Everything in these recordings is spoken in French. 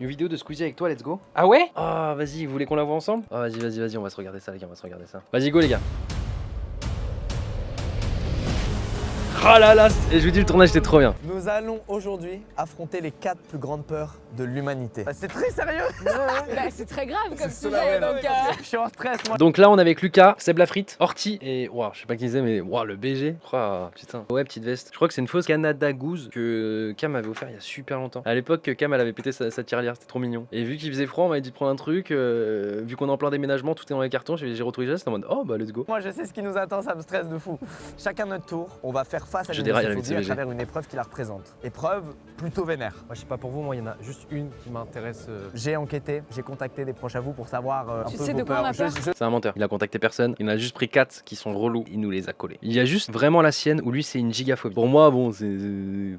Une vidéo de Squeezie avec toi, let's go. Ah ouais? Ah vas-y, vous voulez qu'on la voit ensemble? Ah vas-y, on va se regarder ça les gars, on va se regarder ça. Vas-y go les gars. Oh là là, et je vous dis le tournage était trop bien. Nous allons aujourd'hui affronter les 4 plus grandes peurs de l'humanité. C'est très sérieux. Bah, c'est très grave comme sujet, donc Je suis en stress moi. Donc là on est avec Lucas, Seb Lafrite, Horty et waouh, je sais pas qui c'est mais waouh le BG. Oh putain. Ouais, petite veste. Je crois que c'est une fausse Canada Goose que Cam avait offert il y a super longtemps. À l'époque Cam elle avait pété sa tirelire, c'était trop mignon. Et vu qu'il faisait froid, on m'avait dit de prendre un truc vu qu'on est en plein déménagement, tout est dans les cartons, j'ai retrouvé ça, c'était en mode oh bah let's go. Moi je sais ce qui nous attend, ça me stresse de fou. Chacun notre tour, on va faire face à Je déraille avec l'homophobe à ce travers une épreuve qui la représente. Épreuve plutôt vénère. Moi, je sais pas pour vous, moi, il y en a juste une qui m'intéresse. J'ai enquêté, j'ai contacté des proches à vous pour savoir un Tu peu sais vos de quoi on a peurs. peur C'est un menteur, il a contacté personne, il en a juste pris 4 qui sont relous, il nous les a collés. Il y a juste vraiment la sienne où lui c'est une gigaphobie. Pour moi, bon,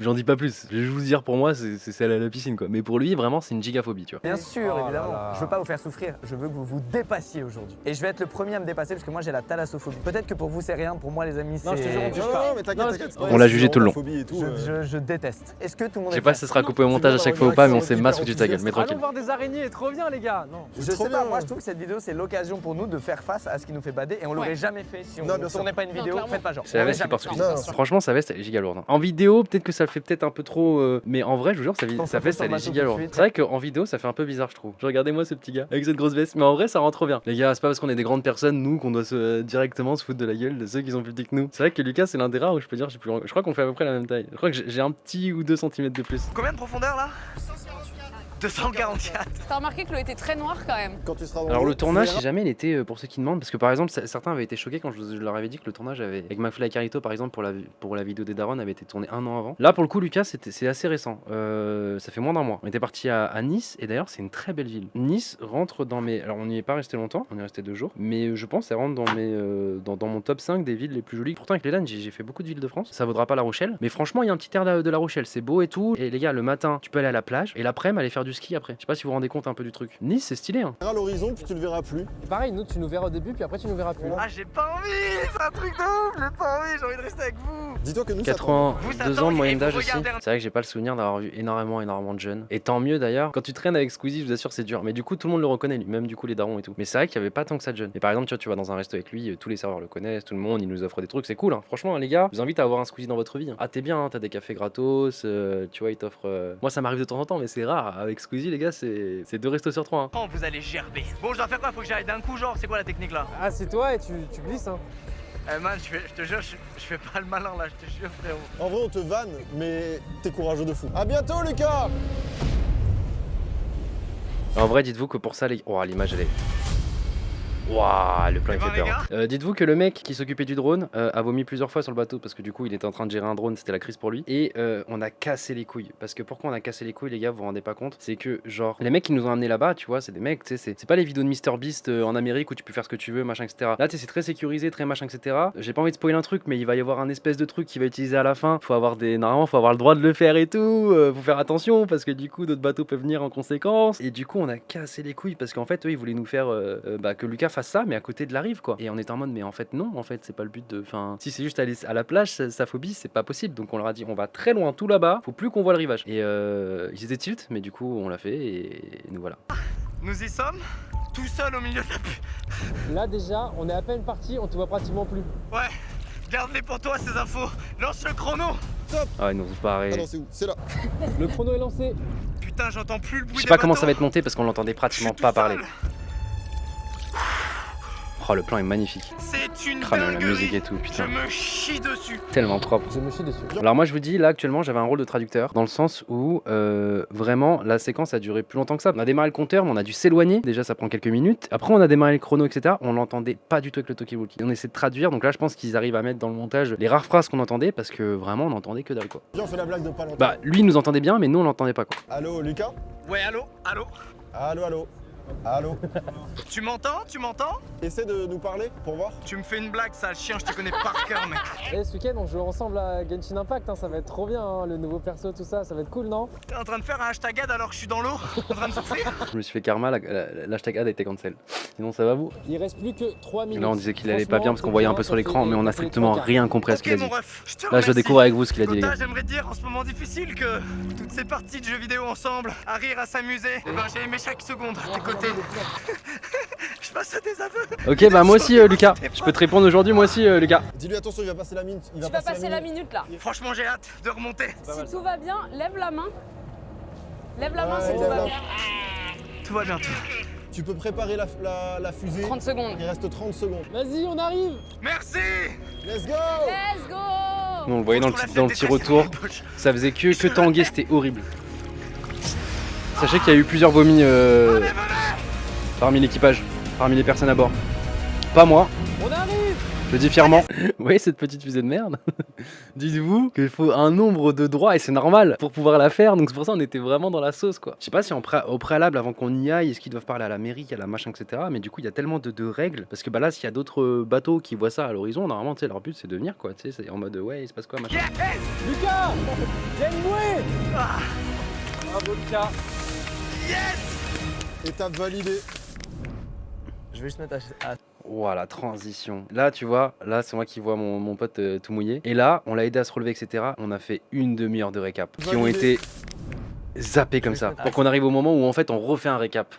j'en dis pas plus. Je vais juste vous dire, pour moi, c'est celle à la piscine quoi. Mais pour lui, vraiment, c'est une gigaphobie, tu vois. Bien sûr, Oh là évidemment. là. Je veux pas vous faire souffrir, je veux que vous vous dépassiez aujourd'hui. Et je vais être le premier à me dépasser parce que moi j'ai la thalassophobie. Peut-être que pour vous c'est rien, pour moi les amis c'est... Non, je te jure, on juge Non, pas. non, mais t'inquiète. On l'a jugé tout le long. Je déteste. Est-ce que tout le monde Je sais est pas prêt? si ça sera coupé au montage à chaque fois ou pas, mais on s'est masse foutu de ta gueule, mais Allons tranquille. voir des araignées, trop bien, les gars. Non. Je sais pas, moi je trouve que cette vidéo c'est l'occasion pour nous de faire face à ce qui nous fait bader et on l'aurait jamais fait si on Non, bien sûr. tournait pas une Non, vidéo, clairement. faites pas genre. C'est la On veste qui l'aurait porte jamais Squeezie. Non, Franchement, sa veste elle est giga lourde. En vidéo, peut-être que ça le fait peut-être un peu trop, mais en vrai, je vous jure, sa On veste s'en elle est fout giga tout de lourde. suite. C'est vrai qu'en vidéo, ça fait un peu bizarre, je trouve. Regardez-moi ce petit gars avec cette grosse veste, mais en vrai, ça rend trop bien. Les gars, c'est pas parce qu'on est des grandes personnes, nous, qu'on doit directement se foutre de la gueule de ceux qui sont plus petits que nous. C'est vrai que Lucas, c'est l'un des rares où je peux dire, je crois qu'on fait à peu près la même taille. Je crois que j'ai un petit ou 2 cm de plus. Combien de profondeur là 244. T'as remarqué que l'eau était très noire quand même. Quand tu seras dans Alors l'eau, le tournage, tu si verras. jamais il était pour ceux qui demandent, parce que par exemple certains avaient été choqués quand je leur avais dit que le tournage avait avec McFly et Carlito par exemple pour la vidéo des Darons avait été tourné 1 an avant. Là pour le coup Lucas c'est assez récent, ça fait moins d'un mois. On était parti à Nice et d'ailleurs c'est une très belle ville. Nice rentre dans mes, alors on n'y est pas resté longtemps, on y est resté 2 jours, mais je pense qu'elle rentre dans mes dans mon top 5 des villes les plus jolies. Pourtant avec Lélan j'ai fait beaucoup de villes de France, ça vaudra pas La Rochelle, mais franchement il y a un petit air de La Rochelle, c'est beau et tout. Et les gars le matin tu peux aller à la plage et l'après-midi aller faire du ski après. Je sais pas si vous vous rendez compte un peu du truc. Nice c'est stylé hein. Tu verras l'horizon, puis tu le verras plus. Et pareil, nous, tu nous verras au début, puis après, tu nous verras plus. Ah j'ai pas envie, c'est un truc de ouf, j'ai pas envie, j'ai envie de rester avec vous. Dis-toi que nous, ça 82 ans de moyenne d'âge aussi. regardez un- C'est vrai que j'ai pas le souvenir d'avoir vu énormément de jeunes. Et tant mieux d'ailleurs. Quand tu traînes avec Squeezie, je vous assure, c'est dur. Mais du coup, tout le monde le reconnaît, lui, même du coup les darons et tout. Mais c'est vrai qu'il y avait pas tant que ça de jeunes. Et par exemple, tu vas dans un resto avec lui, tous les serveurs le connaissent, tout le monde, il nous offre des trucs, c'est cool. Hein. Franchement, les gars, je vous invite à avoir un Squeezie dans votre vie. Hein. Ah, t'es bien, hein, t'as des cafés gratos, tu vois, il t'offre. Moi, ça m'arrive de temps en temps, mais c'est rare. Avec Squeezie, les gars, c'est 2 restos sur 3. Hein. Oh, vous allez gerber. Bon, je dois faire quoi? Faut que j'aille d'un coup, genre, c'est quoi la technique là? Ah, c'est toi et tu glisses, hein. Man, je te jure, je fais pas le malin là, je te jure, frérot. En vrai, on te vanne, mais t'es courageux de fou. À bientôt, Lucas. En vrai, dites-vous que pour ça, les. Oh, l'image, elle est. Waouh, le plan il bon, fait les peur. Dites-vous que le mec qui s'occupait du drone a vomi plusieurs fois sur le bateau parce que du coup il était en train de gérer un drone, c'était la crise pour lui. Et on a cassé les couilles. Parce que pourquoi on a cassé les couilles, les gars, vous vous rendez pas compte? C'est que genre les mecs qui nous ont amenés là-bas, tu vois, c'est des mecs, tu sais, c'est pas les vidéos de MrBeast en Amérique où tu peux faire ce que tu veux, machin, etc. Là, tu sais, c'est très sécurisé, très machin, etc. J'ai pas envie de spoiler un truc, mais il va y avoir un espèce de truc qui va utiliser à la fin. Normalement, faut avoir le droit de le faire et tout. Faut faire attention parce que du coup d'autres bateaux peuvent venir en conséquence. Et du coup, on a cassé les couilles parce qu'en fait, eux, ils voulaient nous faire que Lucas fasse ça, mais à côté de la rive quoi. Et on était en mode mais en fait non, en fait c'est pas le but de, enfin si c'est juste aller à la plage, sa phobie c'est pas possible. Donc on leur a dit on va très loin tout là-bas, faut plus qu'on voit le rivage. Et ils étaient tilt, mais du coup on l'a fait et nous voilà. Nous y sommes, tout seul au milieu de la pluie. Là, déjà, on est à peine parti, on te voit pratiquement plus. Ouais, garde-les pour toi ces infos. Lance le chrono. Ah ils nous ont barré. Ah non, c'est où? C'est là. Le chrono est lancé. Putain, j'entends plus le bruit Je sais des pas comment bateaux. ça va être monté parce qu'on l'entendait Je suis pratiquement tout pas parler. seul. Oh le plan est magnifique. C'est une Ah, même la dinguerie. musique et tout, Je putain. me chie dessus. Tellement propre. Je me chie dessus. Alors moi je vous dis là actuellement j'avais un rôle de traducteur dans le sens où vraiment la séquence a duré plus longtemps que ça. On a démarré le compteur mais on a dû s'éloigner, déjà ça prend quelques minutes. Après on a démarré le chrono etc. On l'entendait pas du tout avec le talkie-walkie. On essaie de traduire donc là je pense qu'ils arrivent à mettre dans le montage les rares phrases qu'on entendait parce que vraiment on n'entendait que dalle quoi. Viens, on fait la blague de pas longtemps. Bah lui il nous entendait bien mais nous on l'entendait pas quoi. Allô, Lucas? Ouais, allô, allô. Allô, allô. Allô? Tu m'entends? Tu m'entends? Essaie de nous parler pour voir. Tu me fais une blague, sale chien, je te connais par cœur, mec. Eh, ce week-end, on joue ensemble à Genshin Impact, hein, ça va être trop bien, hein, le nouveau perso, tout ça, ça va être cool, non? T'es en train de faire un hashtag ad alors que je suis dans l'eau, en train de souffrir? Je me suis fait karma, l'hashtag ad a été cancel. Sinon ça va vous? Il reste plus que 3 minutes. Là on disait qu'il allait pas bien parce qu'on voyait un peu sur l'écran, mais on a strictement rien compris à ce Ok qu'il a dit. mon ref, je te Là je dois remercie. découvrir avec vous ce qu'il a dit les Kota, gars. j'aimerais te dire en ce moment difficile que toutes ces parties de jeux vidéo ensemble, à rire, à s'amuser, eh ben, j'ai aimé chaque seconde à tes côtés. Je passe à des aveux. Ok bah moi aussi Lucas, je peux te répondre aujourd'hui moi aussi Lucas. Dis-lui attention, il va passer la minute. Il Tu vas passer la minute là. Franchement j'ai hâte de remonter. Si tout va bien, lève la main. Lève la main Ouais, si tout lève va la- bien. Tout va bien. Tu peux préparer la fusée. 30 secondes. Il reste 30 secondes. Vas-y, on arrive. Merci. Let's go! Let's go. Nous on le voyait dans le petit retour, ça faisait que tanguer, c'était horrible. Sachez qu'il y a eu plusieurs vomis parmi l'équipage, parmi les personnes à bord. Pas moi, On arrive. je le dis fièrement. Vous voyez cette petite fusée de merde? Dites-vous qu'il faut un nombre de droits et c'est normal pour pouvoir la faire, donc c'est pour ça on était vraiment dans la sauce quoi. Je sais pas si au préalable avant qu'on y aille, est-ce qu'ils doivent parler à la mairie, à la machin, etc. Mais du coup il y a tellement de règles, parce que bah là s'il y a d'autres bateaux qui voient ça à l'horizon, normalement tu sais leur but c'est de venir quoi, tu sais, c'est en mode ouais il se passe quoi machin. Lucas, viens jouer. Bravo Lucas. Étape validée. Je vais juste mettre à... Voilà, transition. Là, tu vois, là, c'est moi qui vois mon pote tout mouillé. Et là, on l'a aidé à se relever, etc. On a fait une demi-heure de récap qui ont été zappés comme ça. Pour qu'on arrive au moment où, en fait, on refait un récap.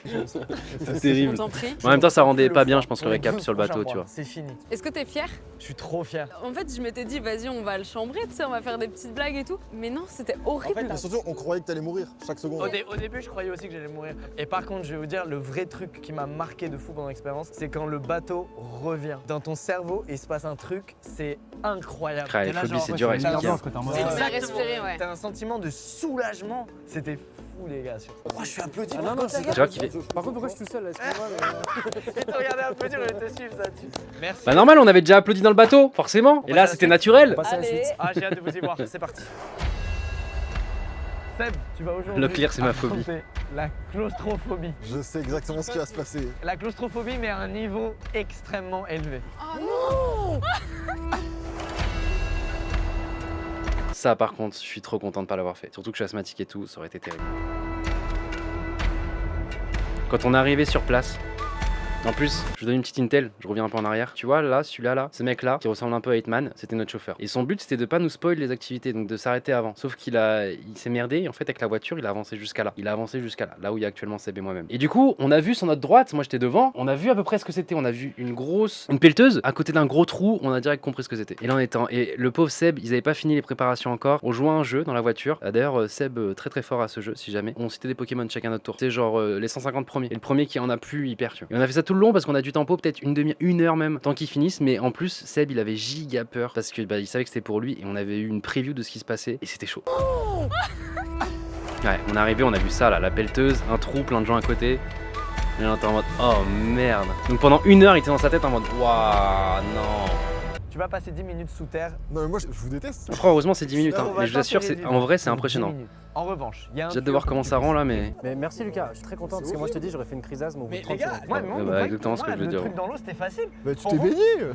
C'est terrible. On t'en prie. En même temps, ça rendait pas bien, je pense, le récap sur le bateau, tu vois. C'est fini. Est-ce que t'es fier? Je suis trop fier. En fait, je m'étais dit, vas-y, on va le chambrer, tu sais, on va faire des petites blagues et tout. Mais non, c'était horrible. Mais surtout, on croyait que t'allais mourir chaque seconde. Au début, je croyais aussi que j'allais mourir. Et par contre, je vais vous dire, le vrai truc qui m'a marqué de fou pendant l'expérience, c'est quand le bateau revient. Dans ton cerveau, il se passe un truc, c'est incroyable. Ah, T'es les là, phobies, genre, c'est dur à expliquer. On a respiré, ouais. T'as un sentiment de soulagement. C'était fou, les gars. Oh, je suis applaudi. Ah non, non, Tu vois qu'il fait. Par contre, pourquoi je suis tout seul là? Excuse-moi, mais... Et te regarder applaudir, je vais te suivre ça dessus. Merci. Bah, normal, on avait déjà applaudi dans le bateau, forcément. Et là, c'était naturel. On passe à la Allez. suite. Ah, j'ai hâte de vous y voir. C'est parti. Seb, tu vas aujourd'hui. Le clair, c'est ma phobie. affronter la claustrophobie. Je sais exactement ce qui va se passer. La claustrophobie, mais à un niveau extrêmement élevé. Oh non. Ça, par contre, je suis trop content de pas l'avoir fait. Surtout que je suis asthmatique et tout, ça aurait été terrible. Quand on est arrivé sur place, en plus, je vous donne une petite intel, je reviens un peu en arrière. Tu vois, là, celui-là, là, ce mec-là, qui ressemble un peu à Hitman, c'était notre chauffeur. Et son but, c'était de pas nous spoil les activités, donc de s'arrêter avant. Sauf il s'est merdé, et en fait, avec la voiture, il a avancé jusqu'à là. Il a avancé jusqu'à là, là où il y a actuellement Seb et moi-même. Et du coup, on a vu sur notre droite, moi j'étais devant, on a vu à peu près ce que c'était. On a vu une pelleteuse, à côté d'un gros trou, on a direct compris ce que c'était. Et là, et le pauvre Seb, ils avaient pas fini les préparations encore. On jouait à un jeu dans la voiture. D'ailleurs, Seb, très très fort à ce jeu, si jamais. On citait des Pokémon chacun notre tour. C'est genre les 150 premiers. Et le premier qui en a plus, il perd, tu vois. Et on a fait ça tout le long parce qu'on a du tempo, peut-être une heure même, tant qu'ils finissent. Mais en plus, Seb, il avait giga peur parce que bah, il savait que c'était pour lui et on avait eu une preview de ce qui se passait et c'était chaud. Ouais, on est arrivé, on a vu ça là, la pelleteuse, un trou, plein de gens à côté. Et on était en mode oh merde. Donc pendant une heure, il était dans sa tête en mode waouh non. Tu vas passer 10 minutes sous terre. Non, mais moi, je vous déteste. Après, heureusement, c'est 10 minutes, hein, On va mais je vous pas assure, faire les en vrai, c'est dix impressionnant. minutes. En revanche, il y a un J'ai hâte de voir comment ça rend là, mais. Mais merci Lucas, je suis très content parce que moi je te dis, j'aurais fait une crisasme au bout de Mais 30 les gars, secondes. ouais, mais moi, Bah, vous voyez, exactement ce que moi, je veux le dire. truc dans l'eau, c'était facile. Bah, tu Pour t'es vous baigné.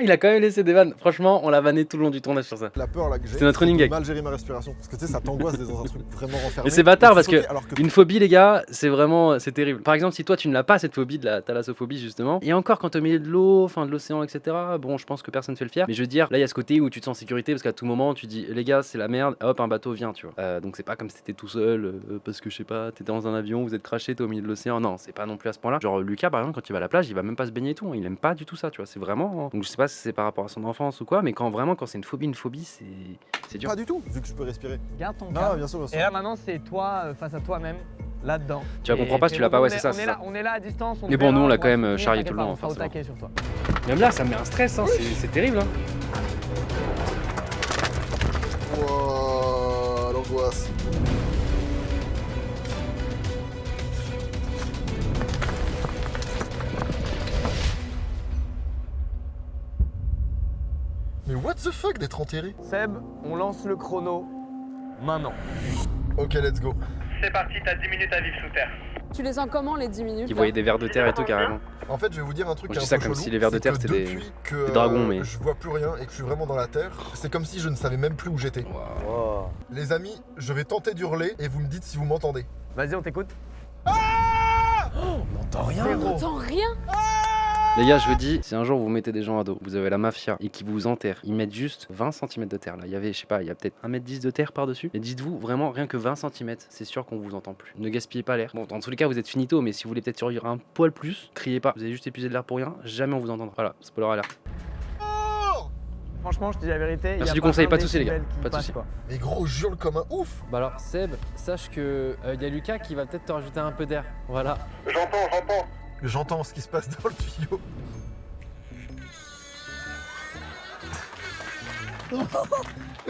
Il a quand même laissé des vannes. Franchement, on l'a vanné tout le long du tournage sur ça. La peur là que j'ai. C'était notre running de gag. mal gérer ma respiration. Parce que tu sais, ça t'angoisse d'être dans un truc vraiment renfermé. Et c'est bâtard parce sauter que alors une phobie, les gars, c'est terrible. Par exemple, si toi tu ne l'as pas, cette phobie de la thalassophobie justement, et encore quand tu es au milieu de l'eau, enfin de l'océan, etc. Bon, je pense que personne ne fait le fier. Mais je veux dire, là il y a ce côté où tu te sens en sécurité parce qu'à tout moment tu dis, les gars, c'est la merde, hop, un bateau vient, tu vois. Donc c'est pas comme si t'étais tout seul, parce que je sais pas, t'étais dans un avion, vous êtes craché, t'es au milieu de l'océan. Non, c'est pas non plus à ce point-là. Genre Lucas, par exemple, quand il va à la plage, il va même pas se baigner et tout. Il aime pas du tout ça, tu vois. C'est vraiment. Donc je sais pas si c'est par rapport à son enfance ou quoi, mais quand c'est une phobie, c'est dur. Pas du tout, vu que je peux respirer. Garde ton Non, calme. bien sûr, bien sûr. Et là, maintenant, c'est toi face à toi-même, là-dedans. Tu la comprends pas si tu l'as pas, ouais, c'est ça, c'est ça. On est là à distance. Mais bon, nous, on l'a quand même charrié tout le long, On sera au forcément. taquet sur toi. Même là, ça me met un stress, hein. C'est terrible. Hein. Wouah, l'angoisse. Mais what the fuck d'être enterré? Seb, on lance le chrono maintenant. Ok, let's go. c'est parti, t'as 10 minutes à vivre sous terre. Tu les sens comment les 10 minutes Qui là voyaient des vers de terre et tout carrément. En fait, je vais vous dire un truc Moi, qui est je dis un ça peu comme chelou, si les vers de c'est terre, que c'était depuis que des dragons, mais- je vois plus rien et que je suis vraiment dans la terre, c'est comme si je ne savais même plus où j'étais. Wow. Les amis, je vais tenter d'hurler et vous me dites si vous m'entendez. Vas-y, on t'écoute. On n'entend rien. On n'entend rien. Les gars, je vous dis, si un jour vous mettez des gens à dos, vous avez la mafia et qui vous enterrent, ils mettent juste 20 cm de terre là. Il y avait, je sais pas, il y a peut-être 1,10 m de terre par-dessus. Et dites-vous, vraiment, rien que 20 cm, c'est sûr qu'on vous entend plus. Ne gaspillez pas l'air. Bon, dans tous les cas, vous êtes finito, mais si vous voulez peut-être survivre un poil plus, criez pas. Vous avez juste épuisé de l'air pour rien, jamais on vous entendra. Voilà, spoiler alert. Franchement, je te dis la vérité. Merci y a du conseil, un pas de soucis, les gars. décibel qui Pas de passe, soucis. quoi. Mais gros, je hurle comme un ouf. Bah alors Seb, sache que y a Lucas qui va peut-être te rajouter un peu d'air. Voilà. J'entends. J'entends ce qui se passe dans le tuyau.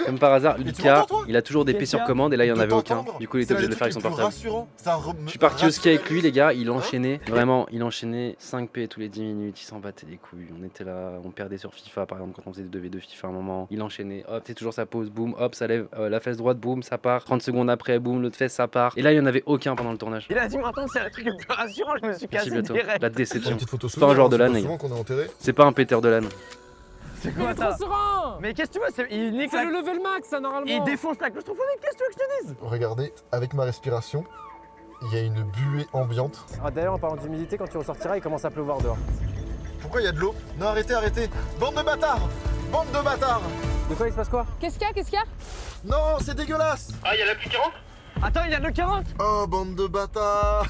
Comme par hasard, tu Lucas, m'entends, toi il a toujours des P sur commande et là il y en De avait aucun. t'entendre. Du coup, il était C'est obligé un de le des faire avec son trucs les plus portable. rassurants. Ça Je suis parti au ski avec lui, les gars, il Hein enchaînait, vraiment, il enchaînait 5 P tous les 10 minutes, il s'en battait les couilles. On était là, on perdait sur FIFA par exemple quand on faisait des 2v2 FIFA à un moment. Il enchaînait, hop, c'est toujours sa pause, boum, hop, ça lève la fesse droite, boum, ça part. 30 secondes après, boum, l'autre fesse, ça part. Et là, il n'y en avait aucun pendant le tournage. Il a dit maintenant, c'est le truc le plus rassurant. Je me suis Merci cassé bientôt. direct. La Une déception. petite photo C'est pas un joueur de souvenir, LAN, c'est les pas gars. souvent qu'on est enterré. C'est pas un péter de LAN. C'est Il quoi est trop ça? serein. Mais qu'est-ce que tu vois? Il nique C'est la... le level max ça normalement. Il défonce la claustrophobie. Qu'est-ce que tu veux que je te dise? Regardez, avec ma respiration, il y a une buée ambiante. Ah, d'ailleurs en parlant d'humidité, quand tu ressortiras il commence à pleuvoir dehors. Pourquoi il y a de l'eau? Non, arrêtez. Bande de bâtards. De quoi il se passe quoi? Qu'est-ce qu'il y a Non, c'est dégueulasse. Ah, y'a la pluie qui rentre? Attends, il y a de l'eau qui rentre. Oh, bande de bâtards.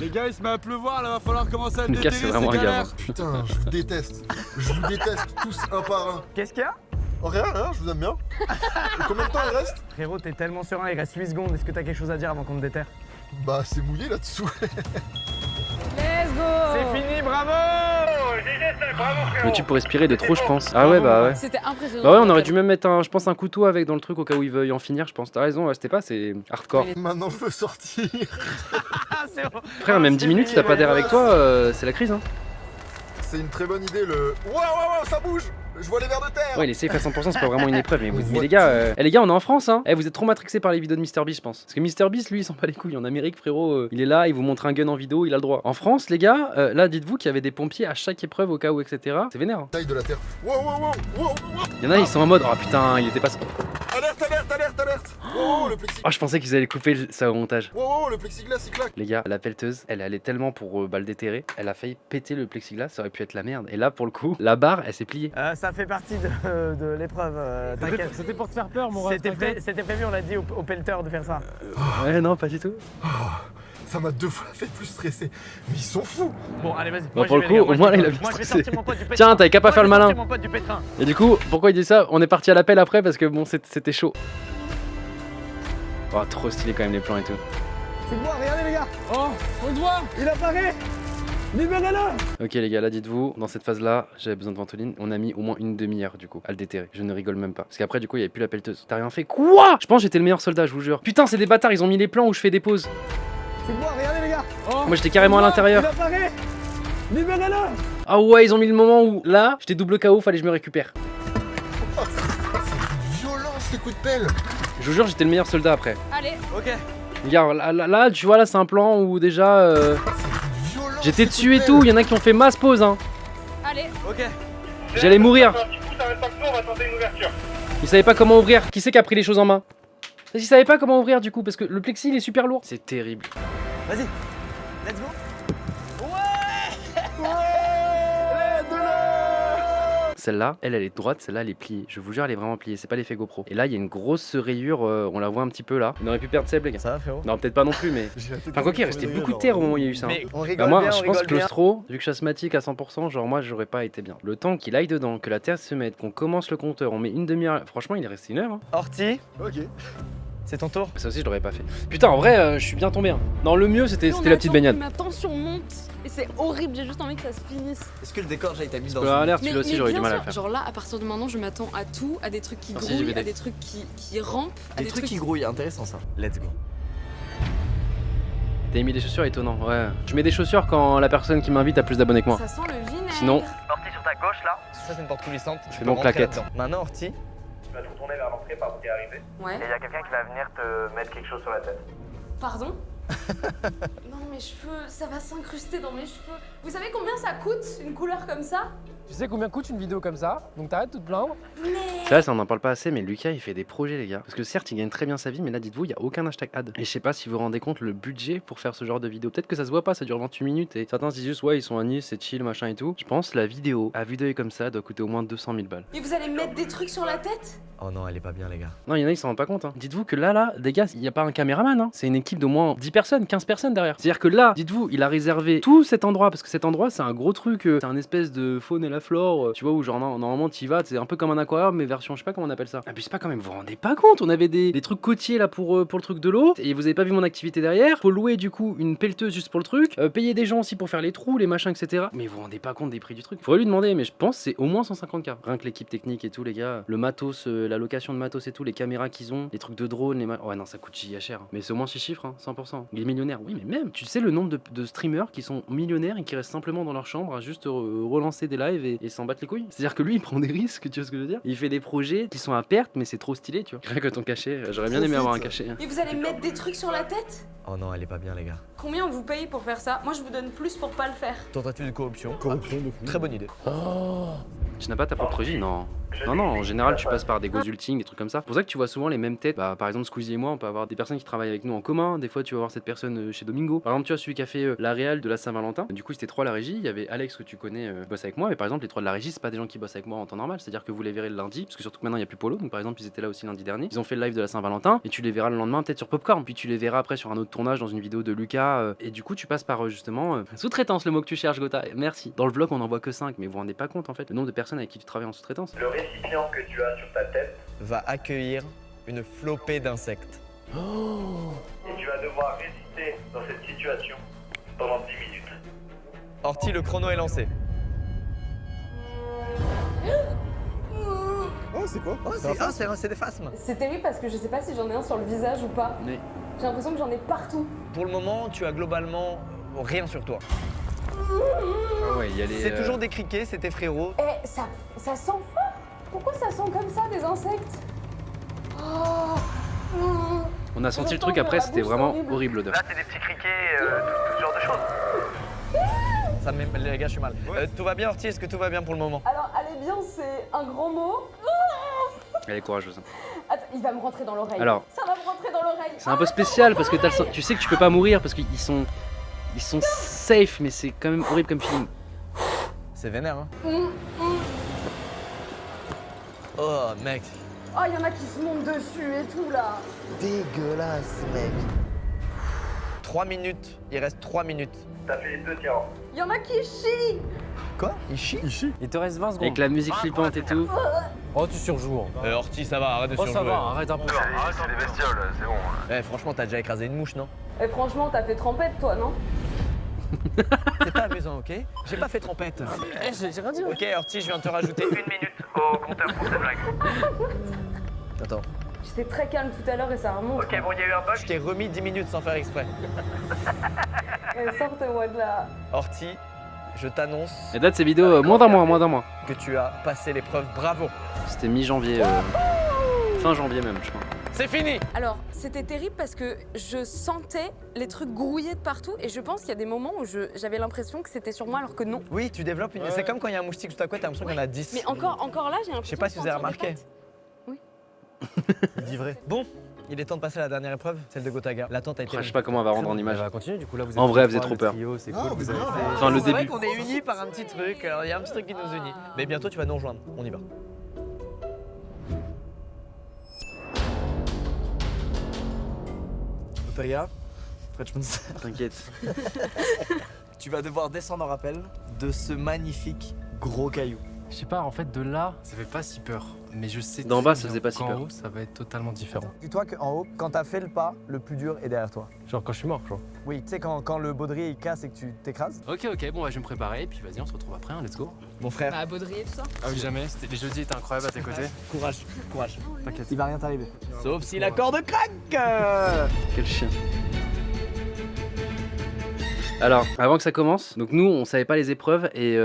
Les gars, il se met à pleuvoir, là, va falloir commencer à le Lucas, déterrer, c'est vraiment un galère. gamin. Putain, je vous déteste. Je vous déteste tous un par un. Qu'est-ce qu'il y a? Oh, rien, je vous aime bien. Et combien de temps il reste? Frérot, t'es tellement serein, il reste 8 secondes. Est-ce que t'as quelque chose à dire avant qu'on te déterre? Bah, c'est mouillé là-dessous. Let's go. C'est fini, bravo! Oh, GG, c'est bravo, frérot. Le tube pour respirer de trop, je pense. Ah ouais, bah ouais. C'était impressionnant. Bah ouais, on aurait dû même mettre un, je pense, un couteau avec dans le truc au cas où il veuille en finir, je pense. T'as raison, c'était pas, c'est hardcore. Maintenant, je veux sortir. Ah, c'est bon. Frère, même 10 minutes, si t'as pas d'air avec toi, c'est la crise, hein. C'est une très bonne idée, le... Waouh, ça bouge. Je vois les vers de terre. Ouais, les safe à 100%, c'est pas vraiment une épreuve. Mais, On mais voit les gars, les gars, on est en France, hein. Vous êtes trop matrixés par les vidéos de MrBeast, je pense. Parce que MrBeast, lui, il s'en bat les couilles. En Amérique, frérot, il est là, il vous montre un gun en vidéo, il a le droit. En France, les gars, là, dites-vous qu'il y avait des pompiers à chaque épreuve au cas où, etc. C'est vénère. Hein. Taille de la terre. Wow. Il y en a, ils sont en mode, oh putain, il était pas. Alerte. Wow, le plexiglas. Oh, je pensais qu'ils allaient couper ça au montage. Wow, le plexiglas, il claque. Les gars, la pelleteuse, elle allait tellement pour le déterrer, elle a failli péter le plexiglas, ça aurait pu être la merde. Et là, pour le coup, la barre, elle s'est pliée. Ça fait partie de l'épreuve, t'inquiète. C'était pour te faire peur mon rêve. C'était prévu, on l'a dit au pelleteur de faire ça. Ouais, non, pas du tout. Ça m'a 2 fois fait plus stresser. Mais ils sont fous. Bon, allez, vas-y. Bah, Moi, pour j'y le vais, les coup, gars, au moins, là, il a moi, bien je vais stressé. sortir mon pote du pétrin. Tiens, t'avais qu'à pas faire le Moi, je vais malin. sortir mon pote du pétrin. Et du coup, pourquoi il dit ça? On est parti à l'appel après parce que bon, c'était chaud. Oh, trop stylé quand même les plans et tout. C'est moi, regardez les gars. Oh, on te voit. Il apparaît. Libérez-le. Ok les gars, là dites-vous, dans cette phase-là, j'avais besoin de ventoline. On a mis au moins une demi-heure du coup à le déterrer. Je ne rigole même pas. Parce qu'après du coup, il n'y avait plus la pelleteuse. T'as rien fait? Quoi? Je pense que j'étais le meilleur soldat, je vous jure. Putain, c'est des bâtards, ils ont mis les plans où je fais des pauses. C'est moi, regardez les gars. Oh, Moi j'étais carrément à l'intérieur. Il apparaît. Libérez-le. Ah ouais, ils ont mis le moment où là, j'étais double KO, fallait que je me récupère. Oh, c'est une violence, les coups de pelle. Je vous jure, j'étais le meilleur soldat après. Allez. Ok. Regarde, là, tu vois, là c'est un plan où déjà j'étais dessus et tout. Il y en a qui ont fait masse pause, hein. Allez. Ok. J'allais mourir. Un petit coup, ça reste pas que nous, on va tenter une ouverture. Ils savaient pas comment ouvrir. Qui c'est qui a pris les choses en main? Ils savaient pas comment ouvrir du coup parce que le plexi il est super lourd. C'est terrible. Vas-y. Let's go. Celle-là, elle est droite, celle-là elle est pliée. Je vous jure, elle est vraiment pliée. C'est pas l'effet GoPro. Et là, il y a une grosse rayure. On la voit un petit peu là. On aurait pu perdre Seb, les gars. Ça va, frérot? Non, peut-être pas non plus, mais. Enfin, quoi qu'il restait beaucoup de terre au moment où il y a eu ça. hein. Mais on Bah rigole moi, bien, je on pense rigole que bien. claustro, vu que je suis asthmatique à 100%, genre moi, j'aurais pas été bien. Le temps qu'il aille dedans, que la terre se mette, qu'on commence le compteur, on met une demi-heure. Franchement, il est resté 1 heure. Hein. Orti, Ok. c'est ton tour. Ça aussi, je l'aurais pas fait. Putain, en vrai, je suis bien tombé. Hein. Non, le mieux, c'était la petite baignade. Ma tension monte et c'est horrible. J'ai juste envie que ça se finisse. Est-ce que le décor, j'ai été mis dans Spoiler alert, celui-là aussi, j'aurais eu du bien mal à le sûr, faire. genre là, à partir de maintenant, je m'attends à tout, à des trucs qui Merci, grouillent, JVD. à des trucs qui rampent, à des trucs qui grouillent, intéressant ça. Let's go. T'as mis des chaussures étonnant, ouais. Je mets des chaussures quand la personne qui m'invite a plus d'abonnés que moi. Ça sent le vinaigre. Sinon, Orti sur ta gauche là. Ça, c'est une porte coulissante. Tu C'est peux mon rentrer claquette. là-dedans. Maintenant, Orti. Tu vas te retourner vers l'entrée par où t'es arrivé. Ouais. Et il y a quelqu'un qui va venir te mettre quelque chose sur la tête. Pardon? Non, mes cheveux, ça va s'incruster dans mes cheveux. Vous savez combien ça coûte, une couleur comme ça? Tu sais combien coûte une vidéo comme ça? Donc t'arrêtes de te plaindre. C'est vrai, ça on en parle pas assez, mais Lucas il fait des projets les gars. Parce que certes il gagne très bien sa vie, mais là dites-vous, il y a aucun hashtag ad. Et je sais pas si vous vous rendez compte le budget pour faire ce genre de vidéo. Peut-être que ça se voit pas, ça dure 28 minutes et certains se disent juste ouais ils sont à Nice, c'est chill, machin et tout. Je pense la vidéo à vue d'œil comme ça doit coûter au moins 200 000 balles. Et vous allez mettre des trucs sur la tête? Oh non, elle est pas bien, les gars. Non, il y en a, ils s'en rendent pas compte. Hein. Dites-vous que là, les gars, il n'y a pas un caméraman. Hein. C'est une équipe d'au moins 10 personnes, 15 personnes derrière. C'est-à-dire que là, dites-vous, il a réservé tout cet endroit. Parce que cet endroit, c'est un gros truc. C'est un espèce de faune et la flore. Tu vois, où genre, normalement, tu y vas. C'est un peu comme un aquarium, mais version, je sais pas comment on appelle ça. Abuse pas quand même, vous vous rendez pas compte. On avait des trucs côtiers là pour le truc de l'eau. Et vous avez pas vu mon activité derrière. Faut louer du coup une pelleteuse juste pour le truc. Payer des gens aussi pour faire les trous, les machins, etc. Mais vous vous rendez pas compte des prix du truc. Faudrait lui demander, mais je pense que c'est au moins 150K. Rien que l'équipe technique et tout, les gars. Le matos, la location de matos et tout, les caméras qu'ils ont, les trucs de drone, ouais non ça coûte giga cher. Mais c'est au moins 6 chiffres, hein, 100%. Il est millionnaire, oui mais même, tu sais le nombre de streamers qui sont millionnaires et qui restent simplement dans leur chambre à juste relancer des lives et s'en battre les couilles. C'est-à-dire que lui il prend des risques, tu vois ce que je veux dire. Il fait des projets qui sont à perte mais c'est trop stylé, tu vois. Rien que ton cachet, j'aurais bien aimé avoir un cachet. Hein. Et vous allez mettre des trucs sur la tête? Oh non, elle est pas bien, les gars. Combien on vous paye pour faire ça? Moi je vous donne plus pour pas le faire. Tentative de corruption. Corruption de fou. Très bonne idée. Tu n'as pas ta propre vie, non. Non, en général, tu passes par des consulting, des trucs comme ça. C'est pour ça que tu vois souvent les mêmes têtes. Bah, par exemple, Squeezie et moi, on peut avoir des personnes qui travaillent avec nous en commun. Des fois, tu vas voir cette personne chez Domingo. Par exemple, tu vois celui qui a fait la réal de la Saint-Valentin. Du coup, c'était 3 à la régie. Il y avait Alex que tu connais, qui bosse avec moi. Mais par exemple, les 3 de la régie, c'est pas des gens qui bossent avec moi en temps normal. C'est-à-dire que vous les verrez le lundi, parce que surtout que maintenant, il y a plus Polo. Donc, par exemple, ils étaient là aussi lundi dernier. Ils ont fait le live de la Saint-Valentin. Et tu les verras le lendemain, peut-être sur Popcorn. Puis tu les verras après sur un autre tournage dans une vidéo de Lucas. Et du coup, tu passes par justement sous-traitance, le mot que tu cherches, Gotha. Merci. Dans le vlog, on en voit que 5. Mais vous vous rendez pas compte en fait le nombre de personnes avec qui tu travailles en sous-traitance. Le récipient que tu as sur ta tête, Va accueillir une flopée d'insectes. et tu vas devoir résister dans cette situation pendant 10 minutes. Orti, le chrono est lancé. Oh, c'est quoi? C'est des phasmes. C'est terrible parce que je sais pas si j'en ai un sur le visage ou pas. Mais J'ai l'impression que j'en ai partout. Pour le moment, tu as globalement rien sur toi. ah ouais, il y a les. C'est toujours des criquets, c'est tes frérots. Eh, ça sent fort. Pourquoi ça sent comme ça des insectes? Oh. On a senti le truc J'entends après, que la c'était bouche, vraiment c'est horrible. horrible l'odeur. Là, c'est des petits criquets, tout ce genre de choses. Ça me met, les gars, je suis mal. Tout va bien, Orti? Est-ce que tout va bien pour le moment? Alors, aller bien, c'est un grand mot. Elle est courageuse. Attends, il va me rentrer dans l'oreille. Alors. Ça va me rentrer dans l'oreille. C'est un peu spécial parce que tu sais que tu peux pas mourir parce qu'ils sont safe, mais c'est quand même horrible comme feeling. C'est vénère, hein? Oh, mec. Oh, il y en a qui se montent dessus et tout là. Dégueulasse, mec. 3 minutes, il reste 3 minutes. T'as fait les 2 tiers. Il y en a qui chient. Quoi? Il chie? Il te reste 20 secondes. Avec la musique flippante et tout. Oh, tu surjoues. Hein. Orti, ça va, arrête de Oh, surjouer. ça va, arrête un peu. C'est des bestioles, c'est bon. Eh, franchement, t'as déjà écrasé une mouche, non? Et franchement, t'as fait trempette toi, non? C'est pas amusant, ok? J'ai pas fait trompette. Eh, j'ai rien dit. Ok, Orti, je viens de te rajouter 1 minute au compteur pour cette blague. Attends. J'étais très calme tout à l'heure et ça remonte. Ok, bon, il y a eu un bug. Je t'ai remis 10 minutes sans faire exprès. Mais sortez-moi de là. Orti, je t'annonce Et date ces vidéos moins d'un mois. que tu as passé l'épreuve. Bravo. C'était mi-janvier, fin janvier même, je crois. C'est fini. Alors, c'était terrible parce que je sentais les trucs grouiller de partout et je pense qu'il y a des moments où j'avais l'impression que c'était sur moi alors que non. Oui, tu développes une... C'est comme quand il y a un moustique sous ta couette, t'as l'impression qu'il y en a 10. Mais encore là, j'ai l'impression. Je sais pas si vous avez de sentir remarqué. des pattes. Il dit vrai. Bon, il est temps de passer à la dernière épreuve, celle de Gotaga. L'attente a été... Je sais pas comment elle va rendre en image. On va continuer, du coup là vous En êtes vrai, tous vous êtes trois, trop le peur. trio, c'est Ah, cool, mais vous avez grave. fait. Enfin, le C'est vrai début. qu'on est unis par un petit truc, alors il y a un petit truc qui nous unit. Mais bientôt tu vas nous rejoindre, on y va. Gotaga, Frenchman's, T'inquiète. tu vas devoir descendre en rappel de ce magnifique gros caillou. Je sais pas, en fait de là, ça fait pas si peur. Mais je sais D'en très bas, ça bien faisait pas si qu'en peur. haut, ça va être totalement différent. Dis-toi qu'en haut, quand t'as fait le pas, le plus dur est derrière toi. Genre quand je suis mort, genre. Oui, tu sais quand le baudrier il casse et que tu t'écrases. Ok, bon, bah, je vais me préparer, puis vas-y, on se retrouve après, hein, let's go. Mon frère, Bah, baudrier, tout ça. Ah oui, jamais, les jeudis étaient incroyables à tes côtés. courage, courage. T'inquiète. Il va rien t'arriver. Sauf si la corde craque. Quel chien. Alors, avant que ça commence, donc nous on savait pas les épreuves et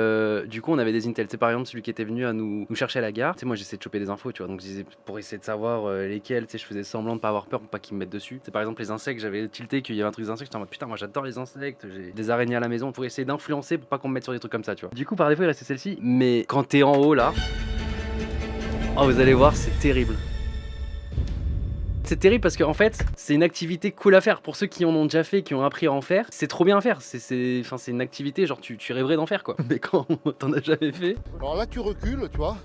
du coup on avait des intels. C'est par exemple celui qui était venu à nous chercher à la gare. Tu sais, moi j'essayais de choper des infos, tu vois. Donc je disais pour essayer de savoir lesquels, tu sais, je faisais semblant de pas avoir peur pour pas qu'ils me mettent dessus. C'est par exemple les insectes, j'avais tilté qu'il y avait un truc d'insectes. J'étais en mode putain, moi j'adore les insectes, j'ai des araignées à la maison pour essayer d'influencer pour pas qu'on me mette sur des trucs comme ça, tu vois. Du coup, par défaut, il restait celle-ci. Mais quand t'es en haut là, oh, vous allez voir, c'est terrible. C'est terrible parce qu'en fait, c'est une activité cool à faire. Pour ceux qui en ont déjà fait, qui ont appris à en faire, c'est trop bien à faire. C'est une activité, genre tu rêverais d'en faire quoi. Mais quand t'en as jamais fait. Alors là, tu recules, tu vois.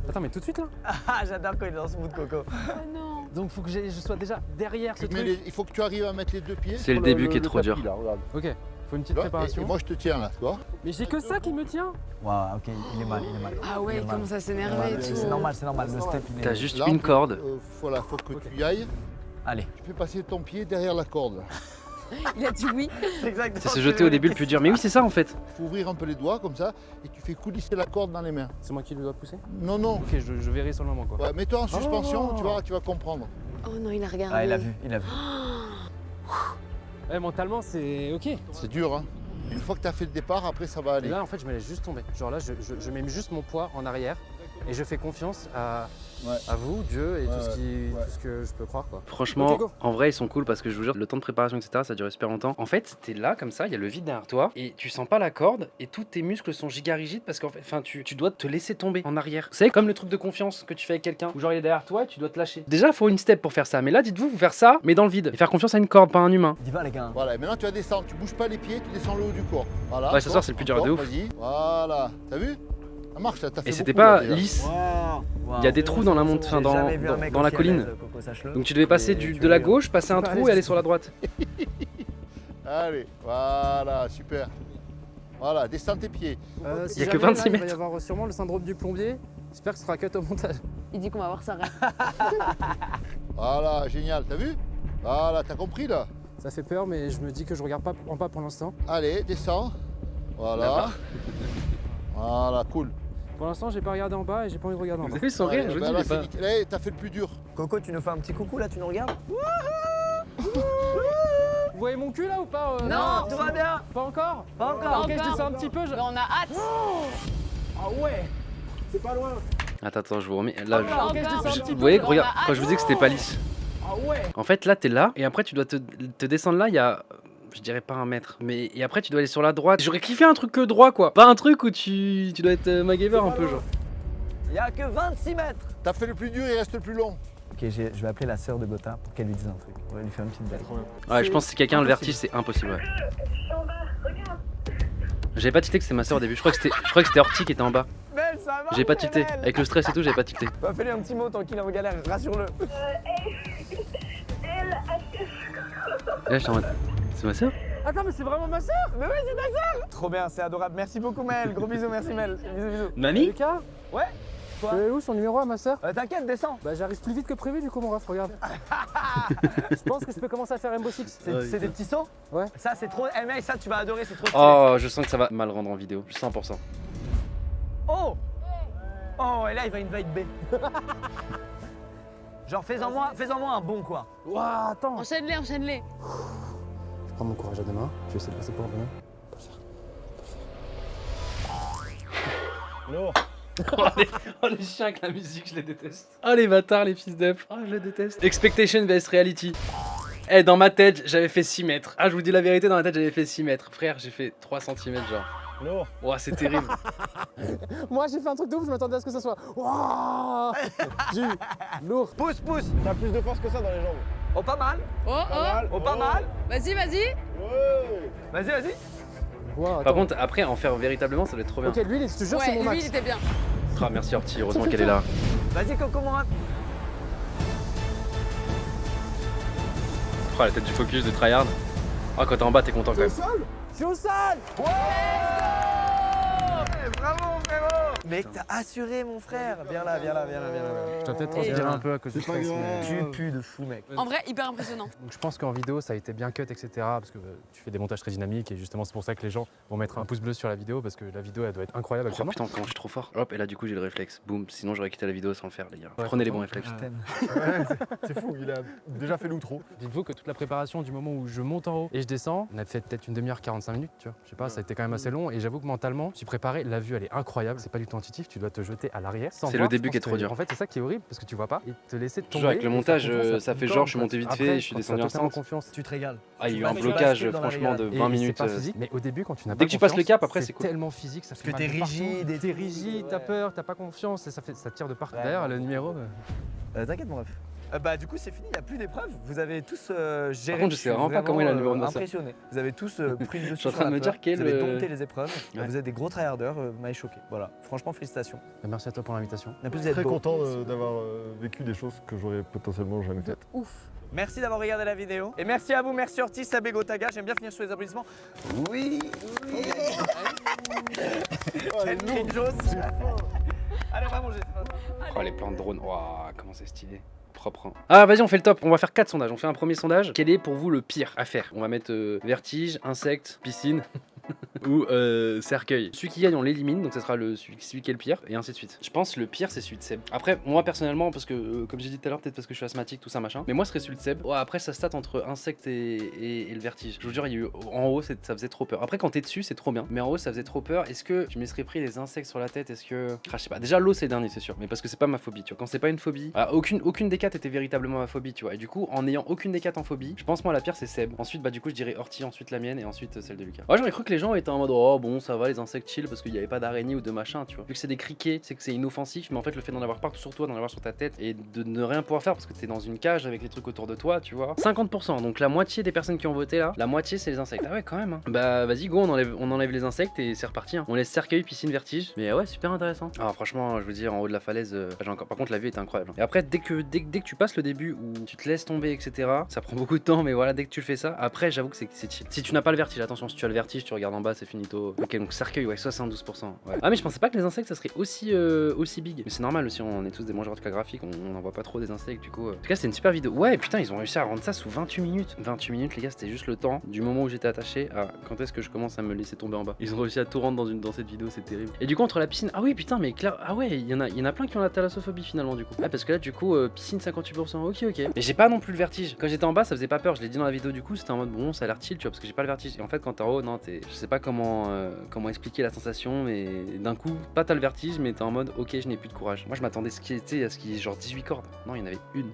Attends, mais tout de suite là? Ah, j'adore quand il est dans ce bout de coco. Oh non. Donc faut que je sois déjà derrière ce Mais truc. il faut que tu arrives à mettre les deux pieds. C'est le sur début qui est trop tapis, dur. Là, regarde. Ok, faut une petite Tu vois, préparation. et moi, je te tiens là, tu vois. Mais j'ai que ça qui me tient. Waouh, ok, il est mal, il est mal. Ah ouais, il commence à s'énerver et tout. C'est normal, le step il est... T'as juste Là, une corde. Voilà, faut que tu y ailles. Allez. Tu fais passer ton pied derrière la corde. Il a dit oui. C'est exactement. C'est se jeter au début le plus dur. Mais oui, c'est ça en fait. Il faut ouvrir un peu les doigts comme ça et tu fais coulisser la corde dans les mains. C'est moi qui le dois pousser? Non, non. Ok, je verrai sur le moment quoi. Ouais, mets-toi en suspension, Oh. tu vas comprendre. Oh non, il a regardé. Ah, il a vu, il a vu. Ouais, mentalement c'est ok. C'est dur, hein. Une fois que tu as fait le départ, après ça va Et aller. là en fait je me laisse juste tomber. Genre là je mets juste mon poids en arrière et je fais confiance à vous, Dieu et Ouais, tout ce que je peux croire quoi. Franchement, Ok, go. en vrai, ils sont cool parce que je vous jure, le temps de préparation, etc., ça dure super longtemps. En fait, t'es là comme ça, il y a le vide derrière toi et tu sens pas la corde et tous tes muscles sont giga rigides parce qu'en fait, tu dois te laisser tomber en arrière. C'est comme le truc de confiance que tu fais avec quelqu'un où genre il est derrière toi et tu dois te lâcher. Déjà, faut une step pour faire ça, mais là, dites-vous, vous faire ça, mais dans le vide et faire confiance à une corde, pas à un humain. Dis va les gars. Voilà, et maintenant tu vas descendre, tu bouges pas les pieds, tu descends le haut du corps. Voilà. Ouais, ce soir, c'est le plus dur de ouf. Vas-y, voilà. T'as vu? Ça marche, ça t'a fait Et c'était beaucoup, là, pas déjà. lisse. Il y a des trous dans la montagne, dans la colline. Donc tu devais passer de la gauche, passer un trou et aller sur la droite. Allez, voilà, super. Voilà, descends tes pieds. Si Il y a que jamais, 26 là, il va mètres. y avoir sûrement le syndrome du plombier. J'espère que ce sera cut au montage. Il dit qu'on va voir ça. Voilà, génial, t'as vu? Voilà, t'as compris là? Ça fait peur mais je me dis que je regarde pas en bas pour l'instant. Allez, descends. Voilà. Là-bas. Voilà, cool. Pour l'instant j'ai pas regardé en bas et j'ai pas envie de regarder en Vous bas. avez vu son rire? Je vous Bah dis, là, il est c'est pas. nickel. Allez, t'as fait le plus dur. Coco, tu nous fais un petit coucou là, tu nous regardes? Vous voyez mon cul là ou pas Non, tout va bien. Pas encore? Pas encore. Ok, je descends un petit peu. Mais on a hâte. Ah ouais. C'est pas loin. Attends, je vous remets. Là, Encore. Ok, je descends un petit vous peu. voyez, on regarde, a quand je vous dis que c'était pas lisse. Ah ouais. En fait, là, t'es là, et après, tu dois te descendre là, il y a. Je dirais pas 1 mètre, mais et après tu dois aller sur la droite. J'aurais kiffé un truc que droit quoi, pas un truc où tu dois être MacGyver un peu genre. Il y a que 26 mètres. T'as fait le plus dur, il reste le plus long. Ok, je vais appeler la sœur de Gotha pour qu'elle lui dise un truc. On va lui faire une petite blague. Ouais, je pense que si quelqu'un a le vertige, c'est impossible. Ouais. J'avais pas tilté que c'était ma soeur au début. Je crois que c'était Orti qui était en bas. Belle, ça va. J'ai pas tilté. Avec le stress et tout, j'avais pas tilté. Bah, fais-lui un petit mot tant qu'il est en galère, rassure-le. Là, j'étais en mode. C'est ma soeur? Attends, mais c'est vraiment ma sœur. Mais oui, c'est ta sœur. Trop bien, c'est adorable. Merci beaucoup Mel. Gros bisous, merci Mel. Bisous, bisous. Mamie? Lucas. Ouais. Quoi? C'est où son numéro à ma sœur? T'inquiète, descends. Bah j'arrive plus vite que prévu du coup mon ref, regarde. Je pense que je peux commencer à faire Rainbow Six. C'est des petits sauts? Ouais. Ça, c'est trop. Eh mec, ça, tu vas adorer, c'est trop stylé. Oh, je sens que ça va mal rendre en vidéo. 100%. Oh. Oh, et là, il va invite B. Genre, fais-en moi un bon quoi. Ouah, attends. Enchaîne-les, enchaîne-les. Je prends mon courage à deux mains. Je vais essayer de passer pour un bonhomme. Oh les chiens avec la musique, je les déteste. Oh les bâtards, les fils d'up. Oh je les déteste. Expectation vs reality. Eh, dans ma tête, j'avais fait 6 mètres. Ah, je vous dis la vérité, dans ma tête, j'avais fait 6 mètres. Frère, j'ai fait 3 cm genre. Lourd. Ouah, c'est terrible. Moi j'ai fait un truc de ouf, je m'attendais à ce que ça soit. Ouah. J'ai eu lourd. Pousse, pousse. T'as plus de force que ça dans les jambes. Oh, pas mal. Oh, oh. Oh, pas mal. Vas-y, vas-y. Ouais. Vas-y, vas-y. Ouah, Par attends. contre, après, en faire véritablement, ça doit être trop bien. Ok, lui, je te jure, c'est Ouais, mon lui, max. il était bien. Ah, merci Orti, heureusement qu'elle est là. Vas-y, Coco Morin. Oh, la tête du focus de tryhard. Ah, quand t'es en bas, t'es content quand même. Je suis au sol. Ouais. Bravo, frérot. Mec, t'as assuré mon frère. Viens là, viens là, viens là, viens là. Je dois peut-être Et- transpirer un peu à cause du C'est pas stress. grave. mais- Tu pues de fou, mec. En vrai, hyper impressionnant. Donc je pense qu'en vidéo ça a été bien cut, etc. Parce que tu fais des montages très dynamiques et justement c'est pour ça que les gens vont mettre un pouce bleu sur la vidéo parce que la vidéo elle doit être incroyable Oh actuellement. putain, comment je suis trop fort. Hop, et là du coup j'ai le réflexe. Boum, sinon j'aurais quitté la vidéo sans le faire, les gars. Ouais, Prenez les pourtant, bons réflexes. Je t'aime. C'est fou, il a déjà fait l'outro. Dites-vous que toute la préparation du moment où je monte en haut et je descends, on a fait peut-être une demi-heure, 45 minutes, tu vois. Je sais pas, ça a été quand même assez long et j'avoue que mentalement, je suis préparé, la vue elle est incroyable, c'est pas du tout intuitif, tu dois te jeter à l'arrière. sans C'est voir, le début je qui est pense trop que- dur. En fait, c'est ça qui est horrible parce que tu vois pas et te laisser tomber. Toujours avec le et faire montage, confiance à ça ton fait corps, genre je suis quoi. monté vite Après, fait, je suis quand descendu t'as totalement instant. confiance. Tu te régales. Ah, il y a eu Tu un bascules blocage dans la franchement de régalade. 20 Et minutes. C'est pas physique, mais au début, quand tu n'as Dès pas que tu passes le confiance, cap, après, c'est cool. tellement physique, ça fait que mal t'es de partout. rigide et T'es tout, rigide, ouais. t'as peur, t'as pas confiance et ça tire de partout. Ouais, D'ailleurs, ouais. le numéro. T'inquiète, mon ref. Bah, du coup, c'est fini, il n'y a plus d'épreuves. Vous avez tous géré. Par contre, je sais vraiment pas comment il a le numéro de ma sœur. impressionné. Vous avez tous pris le dessus. Je suis en sur train de la me dire peur. quel, Vous avez dompté les épreuves. Ouais. Vous êtes des gros tryharders, vous m'avez choqué. Voilà, franchement, félicitations. Merci à toi pour l'invitation. En plus, vous êtes Très beaux. content d'avoir vécu des choses que j'aurais potentiellement jamais faites. Ouf. Merci d'avoir regardé la vidéo. Et merci à vous, merci Ortiz, Sabego, Taga. J'aime bien finir sur les applaudissements. Oui, oui. Quel cringeos. Allez, on va manger. Oh les plans de drone, waouh, comment c'est stylé. Propre. Hein. Ah vas-y on fait le top, on va faire 4 sondages, on fait un premier sondage. Quel est pour vous le pire à faire? On va mettre vertige, insecte, piscine ou cercueil. Celui qui gagne on l'élimine, donc ça sera celui qui est le pire, et ainsi de suite. Je pense le pire c'est celui de Seb. Après moi personnellement, parce que comme j'ai dit tout à l'heure, peut-être parce que je suis asthmatique, tout ça machin, mais moi ce serait celui de Seb. Ouais, après ça stat entre insecte et le vertige. Je vous jure, il y a eu, en haut ça faisait trop peur. Après quand t'es dessus c'est trop bien, mais en haut ça faisait trop peur. Est-ce que je me serais pris les insectes sur la tête? Est-ce que... Ah, je sais pas, déjà l'eau c'est le dernier c'est sûr, mais parce que c'est pas ma phobie, tu vois. Quand c'est pas une phobie, aucune des 4 était véritablement ma phobie, tu vois. Et du coup en ayant aucune des 4 en phobie, je pense moi la pire c'est Seb. Ensuite bah du coup je dirais Orti, ensuite la mienne et ensuite celle de Lucas. Ouais, j'aurais cru que les gens étaient en mode oh bon ça va les insectes chill parce qu'il n'y avait pas d'araignée ou de machin, tu vois. Vu que c'est des criquets, c'est que c'est inoffensif, mais en fait le fait d'en avoir partout sur toi, d'en avoir sur ta tête et de ne rien pouvoir faire parce que t'es dans une cage avec les trucs autour de toi, tu vois. 50%, donc la moitié des personnes qui ont voté là, la moitié c'est les insectes. Ah ouais quand même hein. Bah vas-y go, on enlève les insectes et c'est reparti hein. On laisse cercueil, piscine, vertige. Mais ouais super intéressant. Ah franchement je veux dire en haut de la falaise, j'ai encore... par contre la vue était incroyable. Et après dès que tu passes le début où tu te laisses tomber etc, ça prend beaucoup de temps mais voilà dès que tu le fais ça, après j'avoue que c'est chill. Si tu n'as pas le vertige, attention si tu as le vertige tu regardes en bas c'est finito. Ok donc cercueil ouais 72%. Ouais. Ah mais je pensais pas que les insectes ça serait aussi big. Mais c'est normal aussi, on est tous des mangeurs de cas graphiques, on n'en voit pas trop des insectes du coup. En tout cas c'était une super vidéo. Ouais putain ils ont réussi à rendre ça sous 28 minutes. 28 minutes les gars c'était juste le temps du moment où j'étais attaché à quand est-ce que je commence à me laisser tomber en bas. Ils ont réussi à tout rendre dans cette vidéo, c'est terrible. Et du coup entre la piscine, ah oui putain mais clair, ah ouais il y en a plein qui ont la thalassophobie finalement du coup. Ah parce que là du coup piscine 58%, ok. Mais j'ai pas non plus le vertige. Quand j'étais en bas ça faisait pas peur, je l'ai dit dans la vidéo du coup c'était en mode bon ça a l'air chill tu vois parce que j'ai pas le vertige. Et en fait quand t'es en haut non je sais pas comment expliquer la sensation mais d'un coup pas t'as le vertige mais t'es en mode ok je n'ai plus de courage. Moi je m'attendais à ce qu'il y ait genre 18 cordes. Non il y en avait une.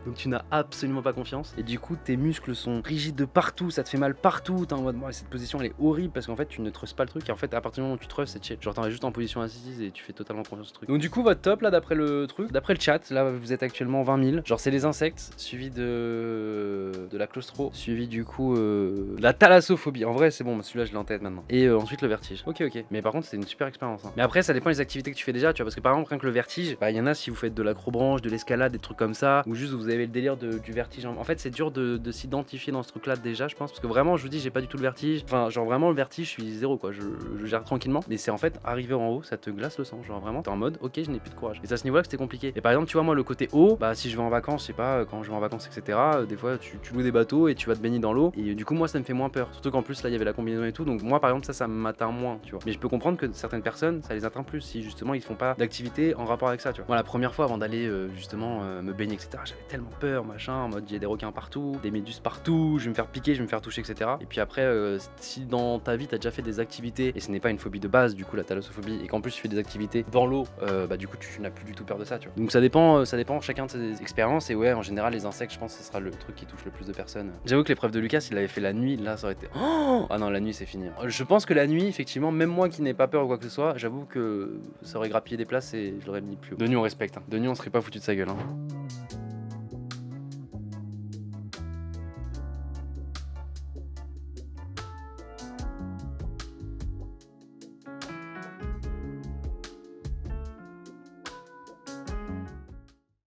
Donc tu n'as absolument pas confiance et du coup tes muscles sont rigides de partout, ça te fait mal partout, t'es en mode moi cette position elle est horrible parce qu'en fait tu ne trustes pas le truc et en fait à partir du moment où tu trustes c'est chill. Genre t'en es juste en position assise et tu fais totalement confiance au truc. Donc du coup votre top là d'après le chat, là vous êtes actuellement 20 000. Genre c'est les insectes, suivi de la claustro, suivi du coup la thalassophobie. En vrai c'est bon, celui-là je l'ai en tête maintenant. Et ensuite le vertige. Ok. Mais par contre c'est une super expérience. Hein. Mais après ça dépend des activités que tu fais déjà, tu vois, parce que par exemple rien que le vertige, bah il y en a si vous faites de l'acrobranche, de l'escalade, des trucs comme ça, ou juste vous avez le délire du vertige. En fait c'est dur de s'identifier dans ce truc-là déjà, je pense, parce que vraiment je vous dis j'ai pas du tout le vertige. Enfin genre vraiment le vertige je suis zéro quoi, je gère tranquillement. Mais c'est en fait arriver en haut ça te glace le sang, genre vraiment t'es en mode ok je n'ai plus de courage. Et c'est à ce niveau-là que c'était compliqué. Et par exemple tu vois moi le côté haut, bah si je vais en vacances, je sais pas quand je vais en vacances etc. Des fois tu loues des bateaux et tu vas te baigner dans l'eau et du coup moi ça me fait moins peur. Surtout qu'en plus là il y avait la combinaison et tout, donc moi par exemple ça m'atteint moins, tu vois. Mais je peux comprendre que certaines personnes ça les atteint plus si justement ils font pas d'activité en rapport avec ça, tu vois. Moi la première fois avant d'aller justement me baigner etc. J'avais tellement peur machin, en mode il y a des requins partout, des méduses partout, je vais me faire piquer, je vais me faire toucher etc. Et puis après si dans ta vie t'as déjà fait des activités et ce n'est pas une phobie de base du coup la thalassophobie et qu'en plus tu fais des activités dans l'eau, bah du coup tu n'as plus du tout peur de ça, tu vois. Donc ça dépend chacun de ses expériences et ouais en général les insectes je pense que ce sera le truc qui touche le plus de personnes. J'avoue que l'épreuve de Lucas il l'avait fait la nuit, là ça aurait été ah non la nuit c'est fini. Je pense que la nuit effectivement même moi qui n'ai pas peur ou quoi que ce soit, j'avoue que ça aurait grappillé des places et je l'aurais mis plus haut. De nuit on respecte, hein. De nuit on serait pas foutu de sa gueule hein.